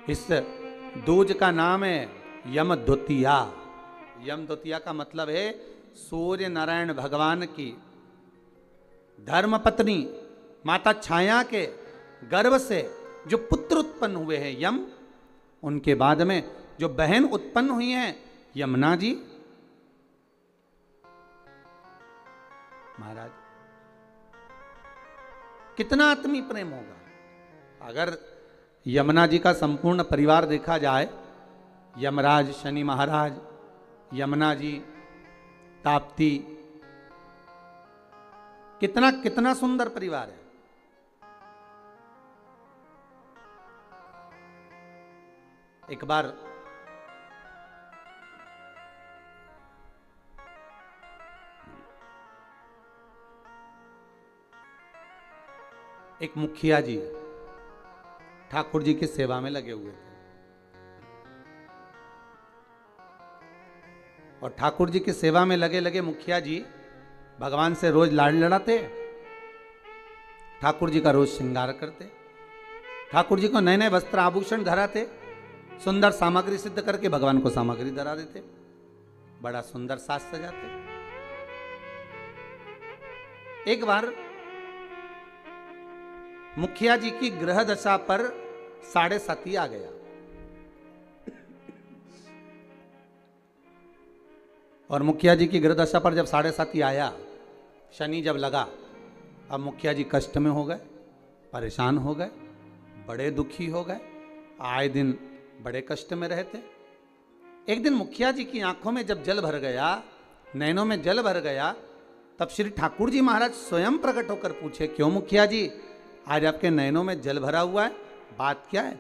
इस दूज का नाम है यम द्वितीया। यम द्वितीया का मतलब है सूर्य नारायण भगवान की धर्मपत्नी माता छाया के गर्भ से जो पुत्र उत्पन्न हुए हैं यम, उनके बाद में जो बहन उत्पन्न हुई हैं यमुना जी। महाराज कितना आत्मी प्रेम होगा अगर यमुना जी का संपूर्ण परिवार देखा जाए, यमराज, शनि महाराज, यमुना जी, ताप्ती, कितना कितना सुंदर परिवार है। एक बार एक मुखिया जी ठाकुर जी की सेवा में लगे हुए थे और ठाकुर जी की सेवा में लगे लगे मुखिया जी भगवान से रोज लाड़ लड़ाते, ठाकुर जी का रोज श्रृंगार करते, ठाकुर जी को नए नए वस्त्र आभूषण धराते, सुंदर सामग्री सिद्ध करके भगवान को सामग्री धरा देते, बड़ा सुंदर साज सजाते। एक बार मुखिया जी की ग्रह दशा पर 7.5 आ गया और मुखिया जी की ग्रह दशा पर जब 7.5 आया, शनि जब लगा, अब मुखिया जी कष्ट में हो गए, परेशान हो गए, बड़े दुखी हो गए, आए दिन बड़े कष्ट में रहते। एक दिन मुखिया जी की आंखों में जब जल भर गया, नैनों में जल भर गया, तब श्री ठाकुर जी महाराज स्वयं प्रकट होकर पूछे, क्यों मुखिया जी आज आपके नैनों में जल भरा हुआ है, बात क्या है?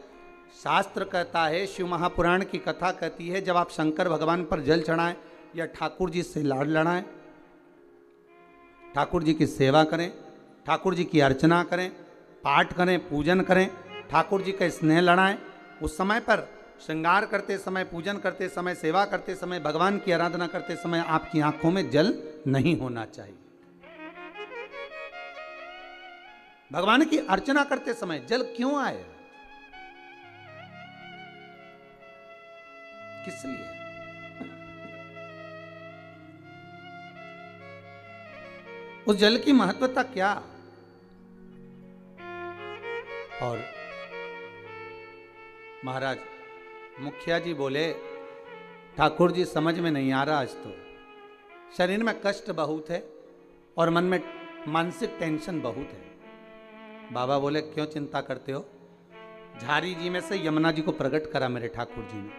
शास्त्र कहता है, शिव महापुराण की कथा कहती है, जब आप शंकर भगवान पर जल चढ़ाएं या ठाकुर जी से लाड़ लड़ाएं, ठाकुर जी की सेवा करें, ठाकुर जी की अर्चना करें, पाठ करें, पूजन करें, ठाकुर जी का स्नेह लड़ाएं, उस समय पर श्रृंगार करते समय, पूजन करते समय, सेवा करते समय, भगवान की आराधना करते समय आपकी आंखों में जल नहीं होना चाहिए। भगवान की अर्चना करते समय जल क्यों आए, किस लिए? उस जल की महत्वता क्या? और महाराज मुखिया जी बोले, ठाकुर जी समझ में नहीं आ रहा, आज तो शरीर में कष्ट बहुत है और मन में मानसिक टेंशन बहुत है। बाबा बोले, क्यों चिंता करते हो? झारी जी में से यमुना जी को प्रकट करा मेरे ठाकुर जी ने,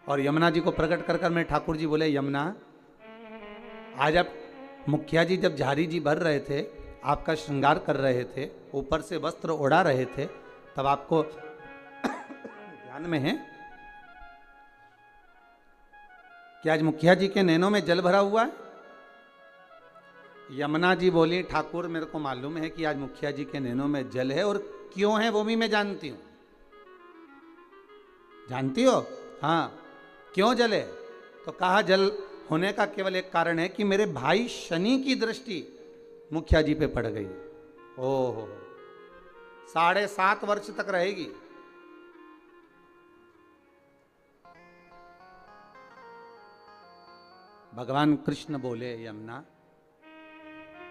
और यमुना जी को प्रकट कर कर मेरे ठाकुर जी बोले, यमुना आज आप मुखिया जी जब झारी जी भर रहे थे, आपका श्रृंगार कर रहे थे, ऊपर से वस्त्र ओढ़ा रहे थे, तब आपको ध्यान में है कि आज मुखिया जी के नैनों में जल भरा हुआ है? यमुना जी बोली, ठाकुर मेरे को मालूम है कि आज मुखिया जी के नैनों में जल है, और क्यों है वो भी मैं जानती हूं। जानती हो? हाँ, क्यों जल है? तो कहा, जल होने का केवल एक कारण है कि मेरे भाई शनि की दृष्टि मुखिया जी पे पड़ गई। ओहो, 7.5 वर्ष तक रहेगी। भगवान कृष्ण बोले, यमुना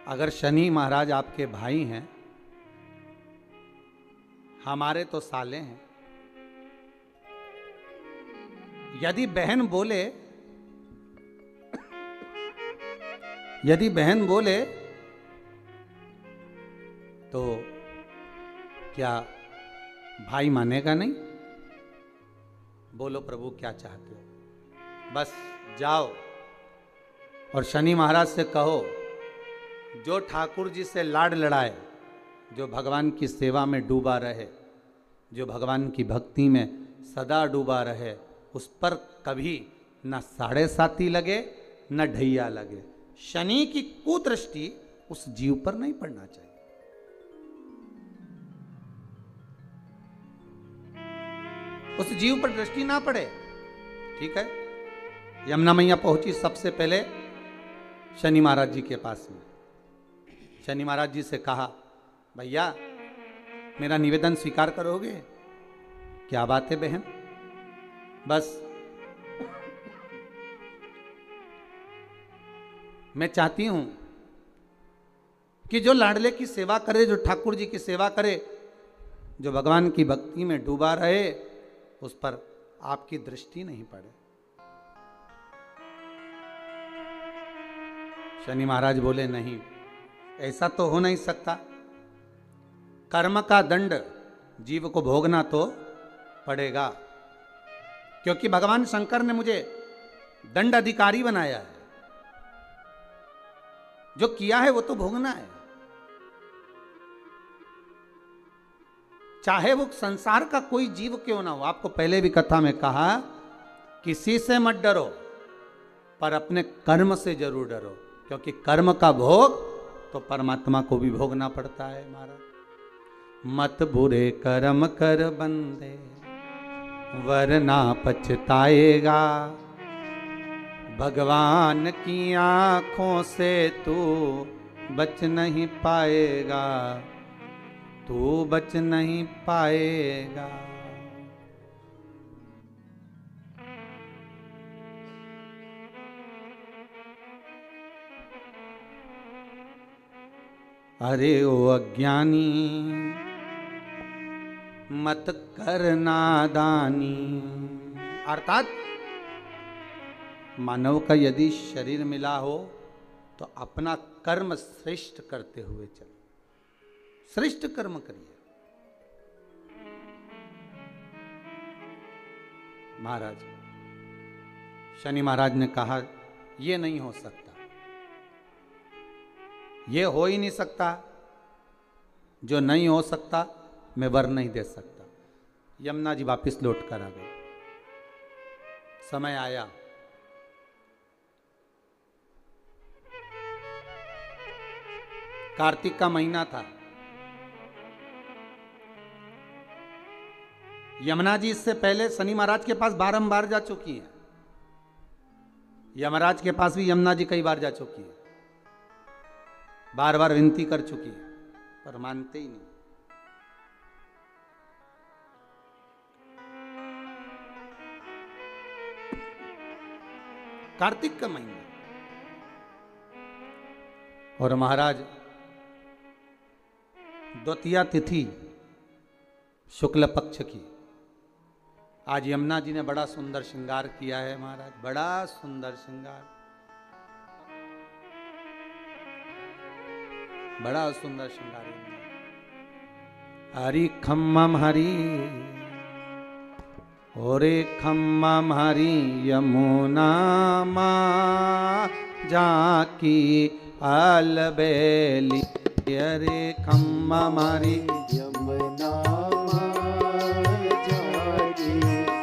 अगर शनि महाराज आपके भाई हैं, हमारे तो साले हैं, यदि बहन बोले तो क्या भाई मानेगा नहीं? बोलो प्रभु क्या चाहते हो? बस जाओ और शनि महाराज से कहो, जो ठाकुर जी से लाड लड़ाए, जो भगवान की सेवा में डूबा रहे, जो भगवान की भक्ति में सदा डूबा रहे, उस पर कभी न 7.5 लगे न ढैया लगे। शनि की कुदृष्टि उस जीव पर नहीं पड़ना चाहिए। उस जीव पर दृष्टि ना पड़े, ठीक है? यमुना मैया पहुंची सबसे पहले शनि महाराज जी के पास में। शनि महाराज जी से कहा, भैया मेरा निवेदन स्वीकार करोगे? क्या बात है बहन। बस मैं चाहती हूं कि जो लाडले की सेवा करे, जो ठाकुर जी की सेवा करे, जो भगवान की भक्ति में डूबा रहे, उस पर आपकी दृष्टि नहीं पड़े। शनि महाराज बोले नहीं, ऐसा तो हो नहीं सकता। कर्म का दंड जीव को भोगना तो पड़ेगा, क्योंकि भगवान शंकर ने मुझे दंड अधिकारी बनाया है। जो किया है वो तो भोगना है, चाहे वो संसार का कोई जीव क्यों ना हो। आपको पहले भी कथा में कहा, किसी से मत डरो, पर अपने कर्म से जरूर डरो, क्योंकि कर्म का भोग तो परमात्मा को भी भोगना पड़ता है। महाराज मत बुरे कर्म कर बंदे, वरना पछताएगा। भगवान की आंखों से तू बच नहीं पाएगा, तू बच नहीं पाएगा। अरे ओ अज्ञानी मत कर नादानी। अर्थात मानव का यदि शरीर मिला हो तो अपना कर्म श्रेष्ठ करते हुए चलो, श्रेष्ठ कर्म करिए। महाराज शनि महाराज ने कहा ये नहीं हो सकता, ये हो ही नहीं सकता। जो नहीं हो सकता मैं वर नहीं दे सकता। यमुना जी वापिस लौट कर आ गए। समय आया, कार्तिक का महीना था। यमुना जी इससे पहले शनि महाराज के पास बारंबार जा चुकी हैं। यमराज के पास भी यमुना जी कई बार जा चुकी है, बार बार विनती कर चुकी है, पर मानते ही नहीं। कार्तिक का महीना और महाराज द्वितीया तिथि शुक्ल पक्ष की। आज यमुना जी ने बड़ा सुंदर श्रृंगार किया है महाराज, बड़ा सुंदर श्रृंगार, बड़ा सुंदर श्रृंगार। हरि खम्मम हरि ओरे खम्मम हरि यमुना माँ जाकी अलबेली। अरे खम्मम हरि यमुना जाकी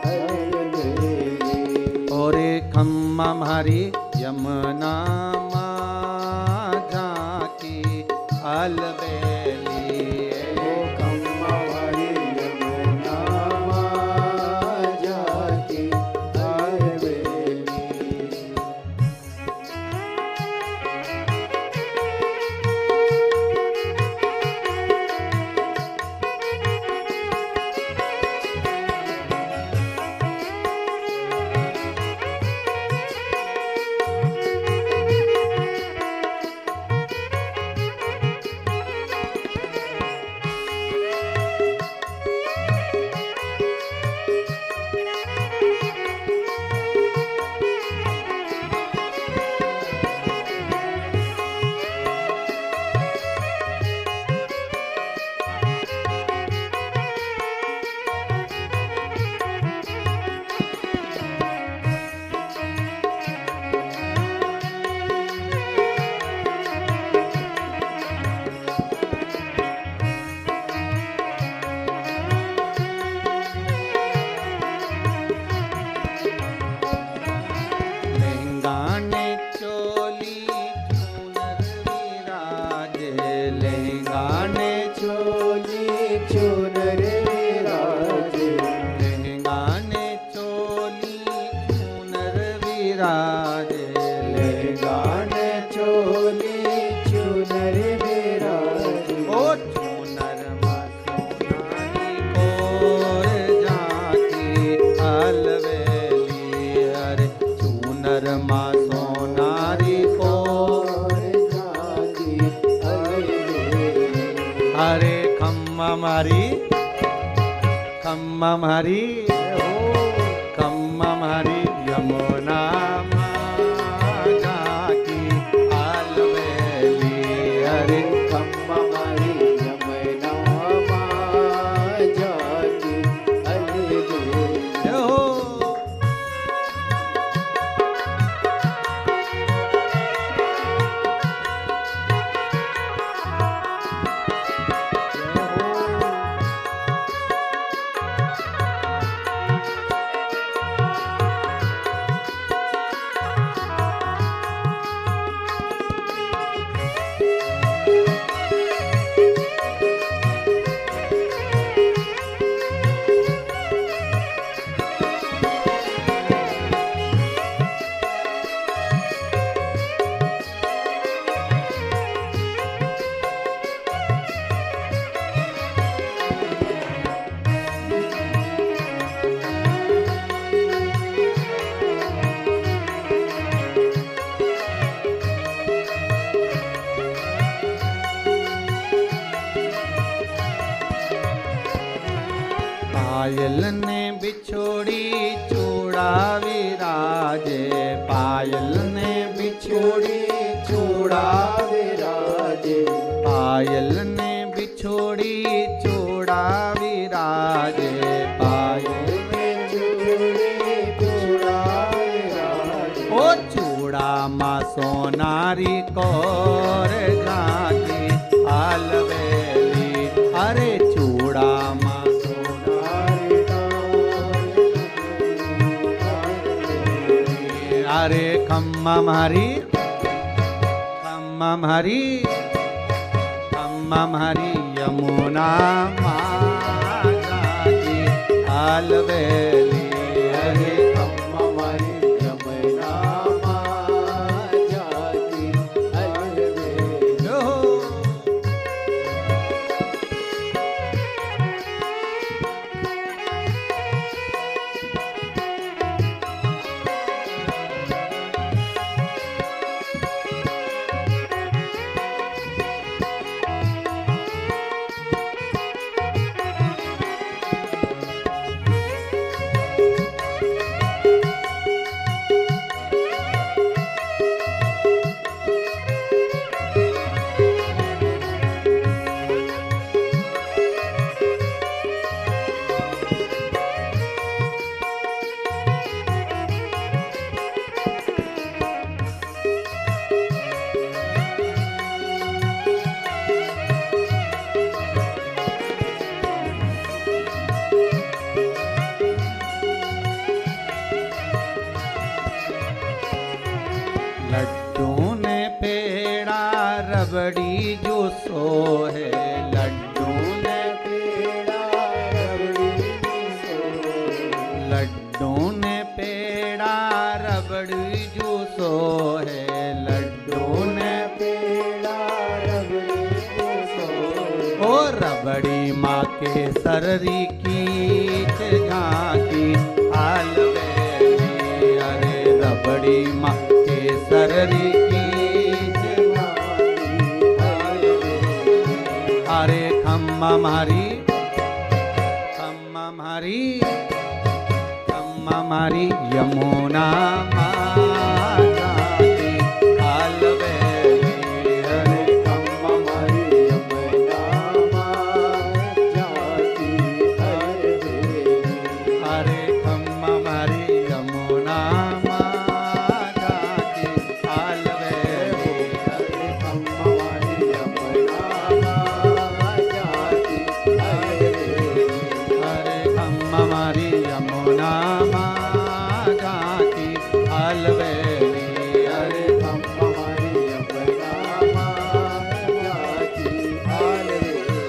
अलबेली। ओरे खम्मम हरि यमुना माँ जाकी अलबेली। ओ खम्मा हरि यमुना जाकी अलबेली। खम्मम हरी खम्मम हरी यमुना माँ जाकी अलवेली हरे खम्मम हरी यमुना माँ जाकी अलवेली। हो। पायल ने बिछोड़ी चूड़ा विराजे पायल ने बिछोड़ी चूड़ा विराजे पायल ने बिछोड़ी चूड़ा विराजे पायल में चूड़ी चूड़ा विराजे। ओ चूड़ा माँ सोनारी कौर झांकी अलवेली अरे चूड़ा माँ अरे खम्मम हरी खम्मम हरी खम्मम हरी यमुना माँ जाकी अलवेली हरे खम्मम हरी यमुना माँ जाकी अलवेली। हो। लड्डू ने पेड़ा रबड़ी जो सोहे लड्डू ने पेड़ा रबड़ी सोहे। लड्डू ने पेड़ा रबड़ी जो सोहे लड्डू ने पेड़ा रबड़ी सोहे। ओ रबड़ी माँ के सररी की झांकी अलवेली अरे रबड़ी माँ के सररी की अरे खम्मम हरी खम्मम हरी खम्मम हरी यमुना माँ जाकी अलवेली अरे खम्मम हरी यमुना माँ जाकी अलवेली। हरे खम्मम हरी यमुना माँ जाकी अलवेली हरे खम्मम हरी यमुना माँ जाकी अलवेली। हरे खम्मम हरी यमुना माँ जाकी अलवेली हरे खम्मम हरी यमुना माँ जाकी अलवेली।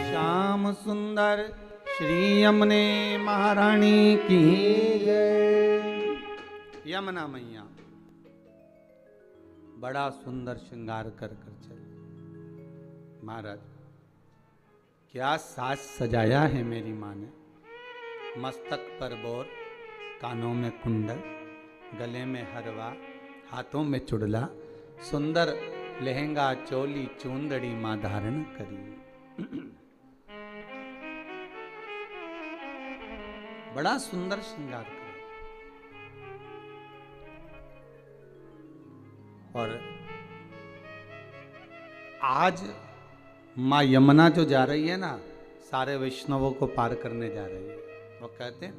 श्याम सुंदर श्री यमुने महारानी की यमुना मैया बड़ा सुंदर श्रृंगार कर चले। महाराज क्या साज सजाया है मेरी माँ ने। मस्तक पर बोर, कानों में कुंडल, गले में हरवा, हाथों में चुड़ला, सुंदर लहंगा चोली चूंदड़ी माँ धारण करी। बड़ा सुंदर श्रृंगार करें। और आज मां यमुना जो जा रही है ना, सारे वैष्णवों को पार करने जा रही है। वो कहते हैं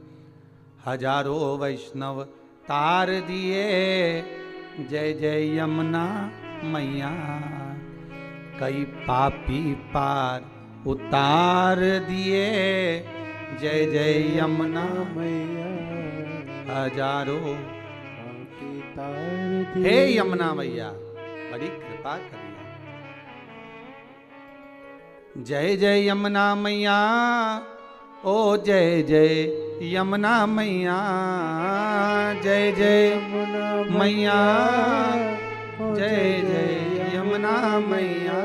हजारों वैष्णव तार दिए, जय जय यमुना मैया, कई पापी पार उतार दिए, जय जय यमुना मैया हजारों। तार दिए। हे यमुना मैया बड़ी कृपा करना। जय जय यमुना मैया, ओ जय जय यमुना मैया, जय जय यमुना मैया, ओ जय जय यमुना मैया,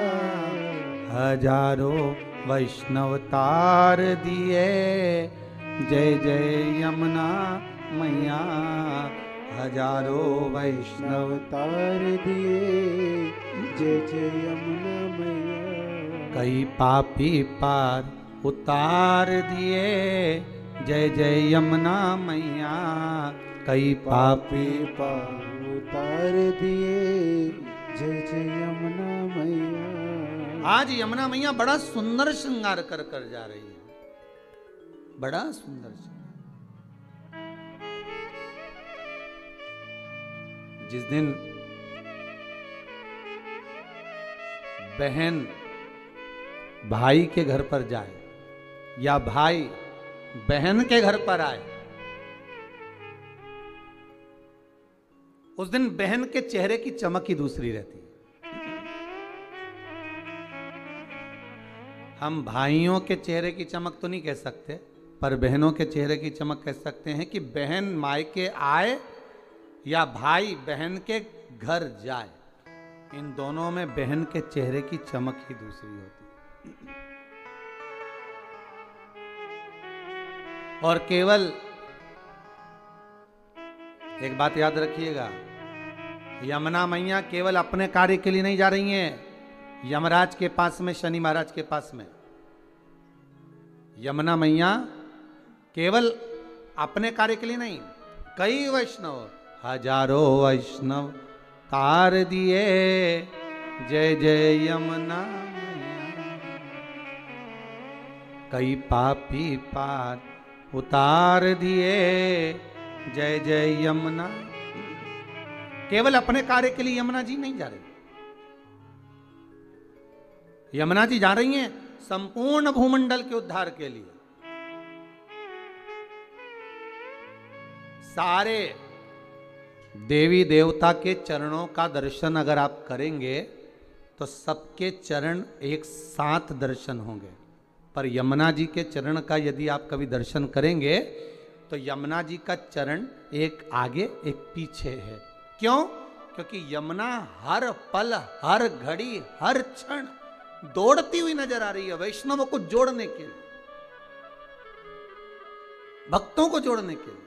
हजारों वैष्णव तार दिए, जय जय यमुना मैया, हजारों वैष्णव तार दिए, जय जय यमुना मैया, कई पापी पार उतार दिए, जय जय यमुना मैया, कई पापी पार उतार दिए, जय जय यमुना मैया। आज यमुना मैया बड़ा सुंदर श्रृंगार कर कर जा रही है, बड़ा सुंदर श्रृंगार। जिस दिन बहन भाई के घर पर जाए या भाई बहन के घर पर आए, उस दिन बहन के चेहरे की चमक ही दूसरी रहती है। हम भाइयों के चेहरे की चमक तो नहीं कह सकते, पर बहनों के चेहरे की चमक कह सकते हैं कि बहन मायके आए या भाई बहन के घर जाए, इन दोनों में बहन के चेहरे की चमक ही दूसरी होती है। और केवल एक बात याद रखिएगा, यमुना मैया केवल अपने कार्य के लिए नहीं जा रही हैं यमराज के पास में, शनि महाराज के पास में। यमुना मैया केवल अपने कार्य के लिए नहीं, कई वैष्णव, हजारों वैष्णव तार दिए, जय जय यमुना मैया, कई पापी पार उतार दिए, जय जय यमुना। केवल अपने कार्य के लिए यमुना जी नहीं जा रही, यमुना जी जा रही हैं संपूर्ण भूमंडल के उद्धार के लिए। सारे देवी देवता के चरणों का दर्शन अगर आप करेंगे तो सबके चरण एक साथ दर्शन होंगे, पर यमुना जी के चरण का यदि आप कभी दर्शन करेंगे तो यमुना जी का चरण एक आगे एक पीछे है। क्यों? क्योंकि यमुना हर पल, हर घड़ी, हर क्षण दौड़ती हुई नजर आ रही है वैष्णवों को जोड़ने के लिए, भक्तों को जोड़ने के लिए।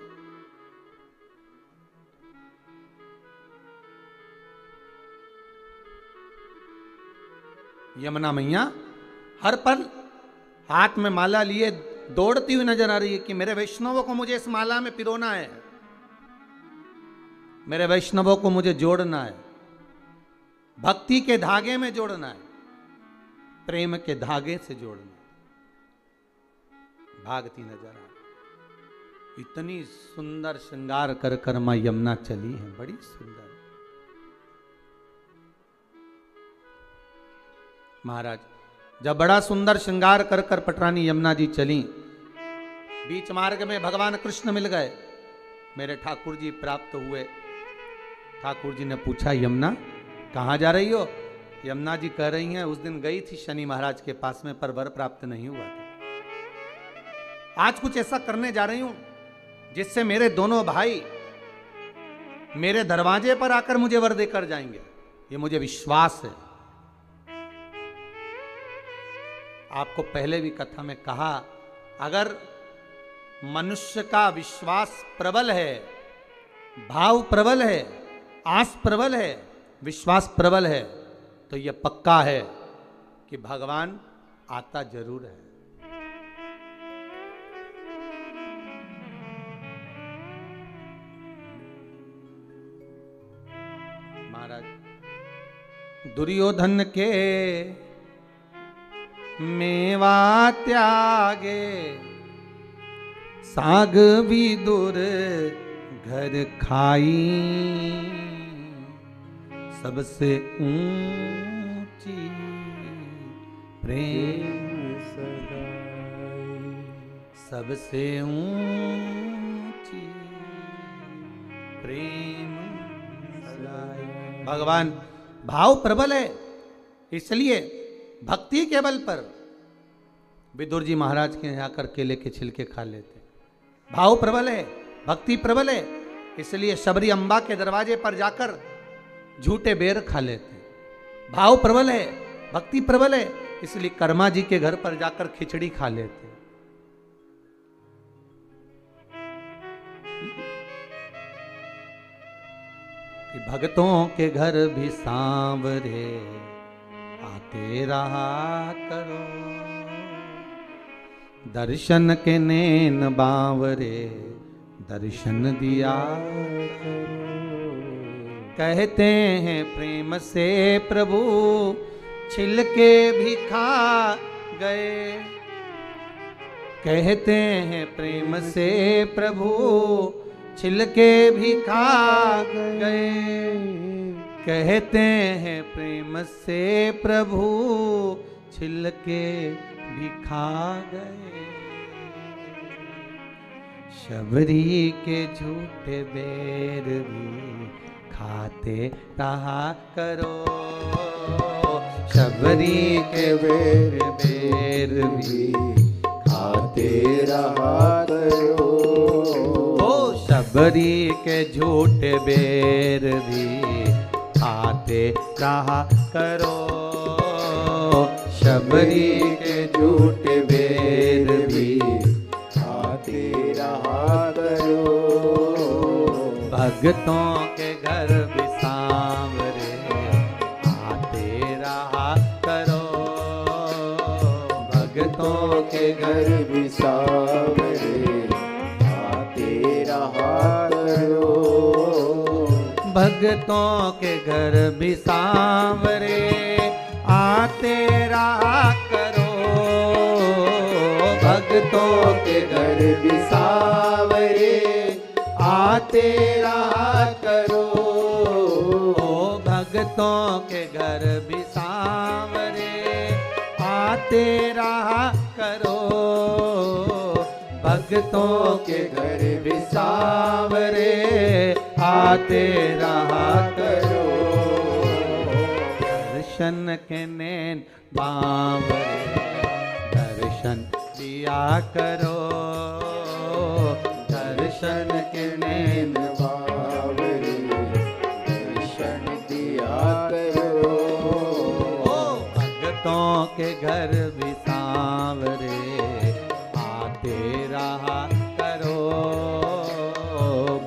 यमुना मैया हर पल हाथ में माला लिए दौड़ती हुई नजर आ रही है कि मेरे वैष्णवों को मुझे इस माला में पिरोना है, मेरे वैष्णवों को मुझे जोड़ना है, भक्ति के धागे में जोड़ना है, प्रेम के धागे से जोड़ना है। भागती नजर आ रही, इतनी सुंदर श्रृंगार कर कर मां यमुना चली है, बड़ी सुंदर। महाराज जब बड़ा सुंदर श्रृंगार कर कर पटरानी यमुना जी चली, बीच मार्ग में भगवान कृष्ण मिल गए, मेरे ठाकुर जी प्राप्त हुए। ठाकुर जी ने पूछा यमुना कहाँ जा रही हो? यमुना जी कह रही हैं उस दिन गई थी शनि महाराज के पास में, पर वर प्राप्त नहीं हुआ था। आज कुछ ऐसा करने जा रही हूं जिससे मेरे दोनों भाई मेरे दरवाजे पर आकर मुझे वर देकर जाएंगे, ये मुझे विश्वास है। आपको पहले भी कथा में कहा, अगर मनुष्य का विश्वास प्रबल है, भाव प्रबल है, आस प्रबल है, विश्वास प्रबल है, तो यह पक्का है कि भगवान आता जरूर है। दुर्योधन के मेवा त्यागे, साग विदुर घर खाई, सबसे ऊंची प्रेम सगाई, सबसे ऊंची प्रेम सगाई। भगवान भाव प्रबल है, इसलिए भक्ति के बल पर विदुर जी महाराज के यहाँ आकर केले के छिलके खा लेते। भाव प्रबल है, भक्ति प्रबल है, इसलिए शबरी अम्बा के दरवाजे पर जाकर झूठे बेर खा लेते। भाव प्रबल है, भक्ति प्रबल है, इसलिए कर्मा जी के घर पर जाकर खिचड़ी खा लेते। कि भक्तों के घर भी सांवरे आते रहा करो, दर्शन के नैन बावरे दर्शन दिया करो। कहते हैं प्रेम से प्रभु छिलके भी खा गए, कहते हैं प्रेम से प्रभु छिलके भी खा गए, कहते हैं प्रेम से प्रभु छिलके भी खा गए। शबरी के झूठे बेर भी खाते रहा करो, शबरी के बेर भी खाते रहा करो। शबरी के झूठे बेर भी खाते रहा करो, शबरी के झूठे बेर भी खाते रहा करो। भक्तों के घर भी सांवरे आते रहा करो, भक्तों के घर भी सांवरे आते रहा करो। भक्तों के घर भी सांवरे आते रहा करो, भक्तों के घर भी सांवरे आते रहा करो, भक्तों के घर भी सांवरे आते रहा करो, भक्तों के घर भी सांवरे आते रहा करो। दर्शन के नैन बावरे दर्शन दिया करो, दर्शन के नैन बावरे दर्शन दिया करो। भक्तों के घर भी सांवरे आते रहा करो,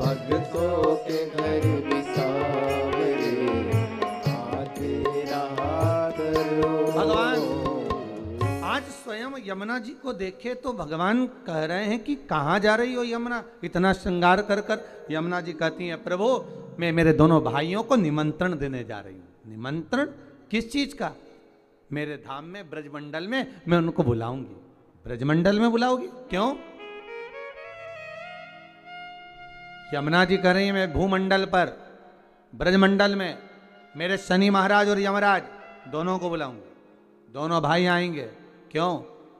भक्तों के घर भी सांवरे आते रहा करो। भगवान आज स्वयं यमुना जी को देखे तो भगवान कह रहे हैं कि कहाँ जा रही हो यमुना, इतना श्रृंगार कर कर। यमुना जी कहती हैं प्रभु मैं मेरे दोनों भाइयों को निमंत्रण देने जा रही हूँ। निमंत्रण किस चीज का? मेरे धाम में ब्रजमंडल में मैं उनको बुलाऊंगी। ब्रजमंडल में बुलाओगी? क्यों? यमुना जी कह रही हैं मैं भूमंडल पर ब्रजमंडल में मेरे शनि महाराज और यमराज दोनों को बुलाऊंगी। दोनों भाई आएंगे। क्यों?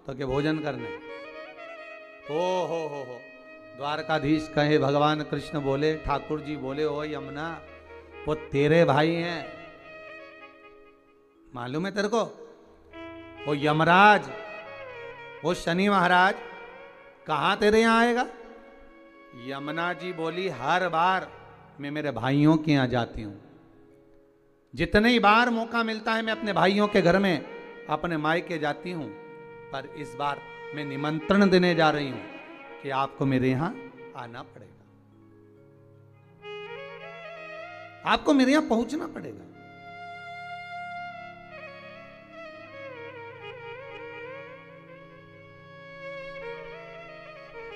तो के भोजन करने। हो द्वारकाधीश कहे, भगवान कृष्ण बोले, ठाकुर जी बोले, ओ यमुना वो तेरे भाई हैं, मालूम है तेरे को? वो यमराज, वो शनि महाराज कहाँ तेरे यहाँ आएगा? यमुना जी बोली हर बार मैं मेरे भाइयों के यहाँ जाती हूँ। जितने ही बार मौका मिलता है मैं अपने भाइयों के घर में अपने मायके जाती हूँ, पर इस बार मैं निमंत्रण देने जा रही हूँ कि आपको मेरे यहाँ आना पड़ेगा, आपको मेरे यहाँ पहुंचना पड़ेगा।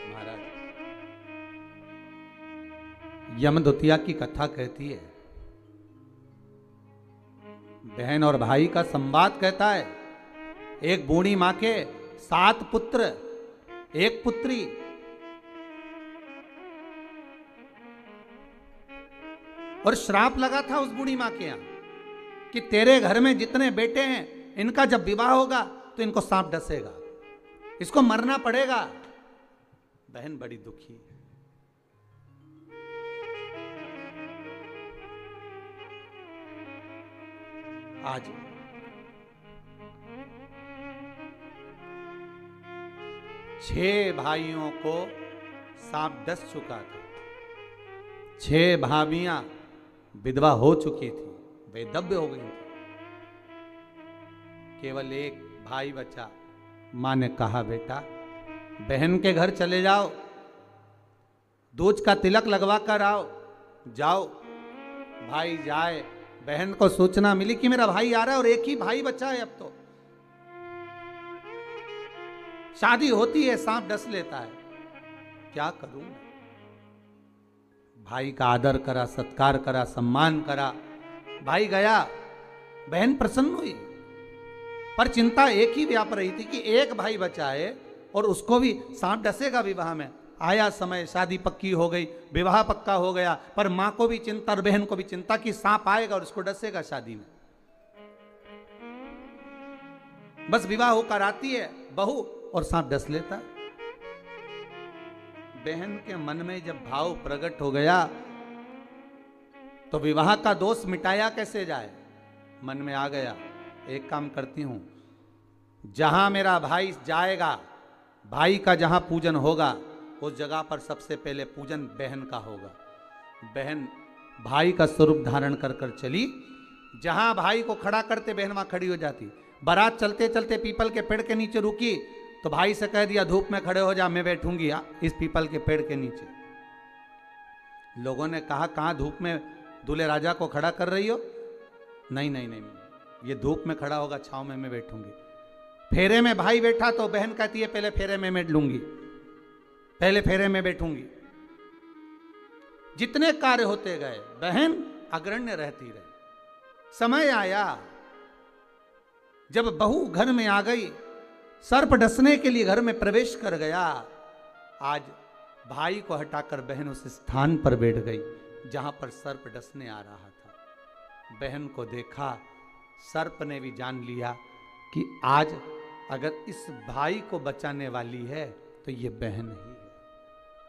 महाराज यमदूतिया की कथा कहती है बहन और भाई का संवाद कहता है। एक बूढ़ी मां के 7 पुत्र, 1 पुत्री। और श्राप लगा था उस बूढ़ी मां के यहां कि तेरे घर में जितने बेटे हैं, इनका जब विवाह होगा तो इनको सांप डसेगा, इसको मरना पड़ेगा। बहन बड़ी दुखी है। आज 6 भाइयों को सांप डस चुका था। 6 भाभियां विधवा हो चुकी थी, वेदव्य हो गई थी। केवल एक भाई बचा। मां ने कहा, बेटा बहन के घर चले जाओ, दूज का तिलक लगवा कर आओ। जाओ। भाई जाए। बहन को सूचना मिली कि मेरा भाई आ रहा है और एक ही भाई बचा है। अब तो शादी होती है, सांप डस लेता है। क्या करूं? भाई का आदर करा, सत्कार करा, सम्मान करा। भाई गया, बहन प्रसन्न हुई, पर चिंता एक ही व्याप रही थी कि एक भाई बचा है और उसको भी सांप डसेगा विवाह में। आया समय, शादी पक्की हो गई, विवाह पक्का हो गया, पर मां को भी चिंता और बहन को भी चिंता कि सांप आएगा और उसको डसेगा शादी में। बस विवाह होकर आती है बहू और सांप डस लेता। बहन के मन में जब भाव प्रकट हो गया तो विवाह का दोष मिटाया कैसे जाए, मन में आ गया, एक काम करती हूं, जहां मेरा भाई जाएगा, भाई का जहां पूजन होगा, उस जगह पर सबसे पहले पूजन बहन का होगा। बहन भाई का स्वरूप धारण कर कर चली। जहां भाई को खड़ा करते बहन वहां खड़ी हो जाती। बारात चलते चलते पीपल के पेड़ के नीचे रुकी तो भाई से कह दिया, धूप में खड़े हो जा, मैं बैठूंगी इस पीपल के पेड़ के नीचे। लोगों ने कहा, कहां धूप में दूल्हे राजा को खड़ा कर रही हो? नहीं नहीं नहीं, ये धूप में खड़ा होगा, छांव में मैं बैठूंगी। फेरे में भाई बैठा तो बहन कहती है, पहले फेरे में मैं लूंगी, पहले फेरे में बैठूंगी। जितने कार्य होते गए बहन अग्रण्य रहती रही। समय आया जब बहू घर में आ गई, सर्प डसने के लिए घर में प्रवेश कर गया। आज भाई को हटाकर बहन उस स्थान पर बैठ गई जहां पर सर्प डसने आ रहा था। बहन को देखा, सर्प ने भी जान लिया कि आज अगर इस भाई को बचाने वाली है तो ये बहन ही।